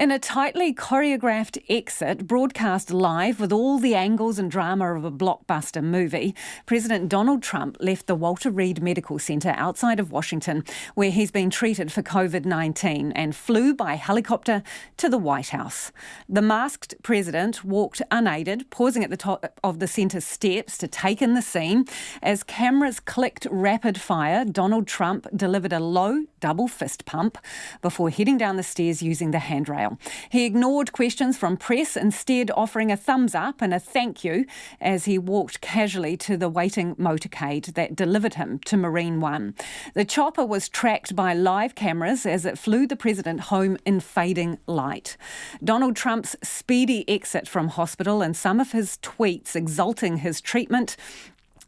In a tightly choreographed exit broadcast live with all the angles and drama of a blockbuster movie, President Donald Trump left the Walter Reed Medical Center outside of Washington, where he's been treated for COVID-19, and flew by helicopter to the White House. The masked president walked unaided, pausing at the top of the center's steps to take in the scene. As cameras clicked rapid fire, Donald Trump delivered a low double fist pump before heading down the stairs using the handrail. He ignored questions from press, instead offering a thumbs up and a thank you as he walked casually to the waiting motorcade that delivered him to Marine One. The chopper was tracked by live cameras as it flew the president home in fading light. Donald Trump's speedy exit from hospital and some of his tweets exalting his treatment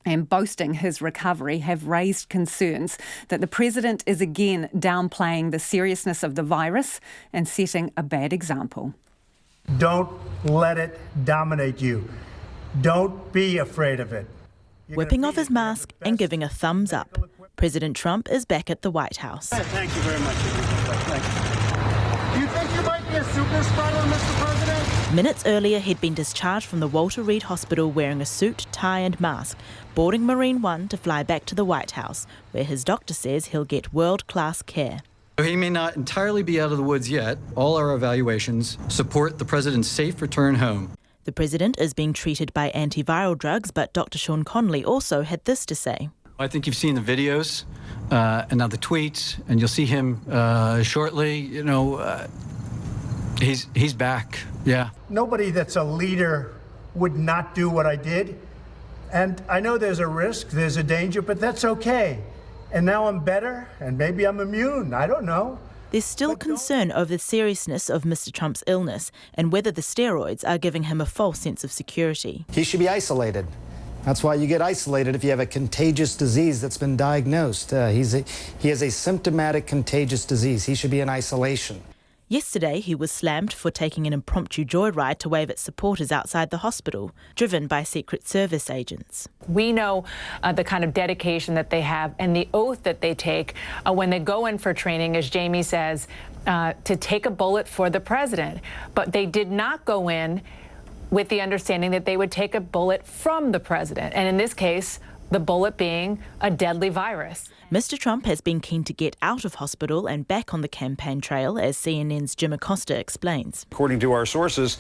and boasting his recovery have raised concerns that the president is again downplaying the seriousness of the virus and setting a bad example. Don't let it dominate you. Don't be afraid of it. Whipping off his mask and giving a thumbs up, President Trump is back at the White House. Thank you very much. Thank you. Do you think you might be a super spreader, Mr. President? Minutes earlier, he'd been discharged from the Walter Reed Hospital wearing a suit, tie and mask, boarding Marine One to fly back to the White House, where his doctor says he'll get world-class care. He may not entirely be out of the woods yet. All our evaluations support the president's safe return home. The president is being treated by antiviral drugs, but Dr. Sean Conley also had this to say. I think you've seen the videos and now the tweets, and you'll see him shortly. He's back, yeah. Nobody that's a leader would not do what I did. And I know there's a risk, there's a danger, but that's okay. And now I'm better, and maybe I'm immune, I don't know. There's still concern over the seriousness of Mr. Trump's illness and whether the steroids are giving him a false sense of security. He should be isolated. That's why you get isolated if you have a contagious disease that's been diagnosed. He has a symptomatic contagious disease. He should be in isolation. Yesterday, he was slammed for taking an impromptu joyride to wave at supporters outside the hospital, driven by Secret Service agents. We know the kind of dedication that they have and the oath that they take when they go in for training, as Jamie says, to take a bullet for the president. But they did not go in with the understanding that they would take a bullet from the president, and in this case, the bullet being a deadly virus. Mr. Trump has been keen to get out of hospital and back on the campaign trail, as CNN's Jim Acosta explains. According to our sources,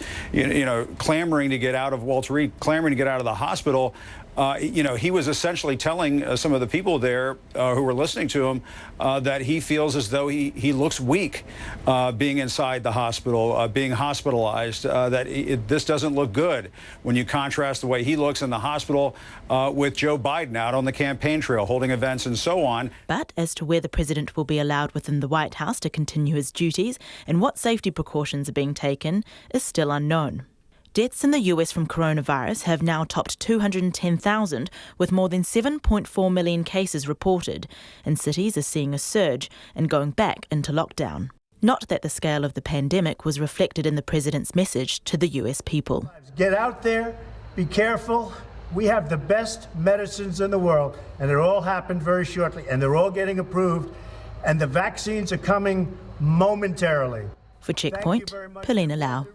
clamoring to get out of Walter Reed, clamoring to get out of the hospital, he was essentially telling some of the people there who were listening to him that he feels as though he looks weak being inside the hospital, being hospitalized, that this doesn't look good when you contrast the way he looks in the hospital with Joe Biden out on the campaign trail, holding events and so on. But as to where the president will be allowed within the White House to continue his duties and what safety precautions are being taken is still unknown. Deaths in the US from coronavirus have now topped 210,000, with more than 7.4 million cases reported, and cities are seeing a surge and going back into lockdown. Not that the scale of the pandemic was reflected in the president's message to the US people. Get out there, be careful. We have the best medicines in the world, and it all happened very shortly, and they're all getting approved, and the vaccines are coming momentarily. For Checkpoint, Paulina Lau.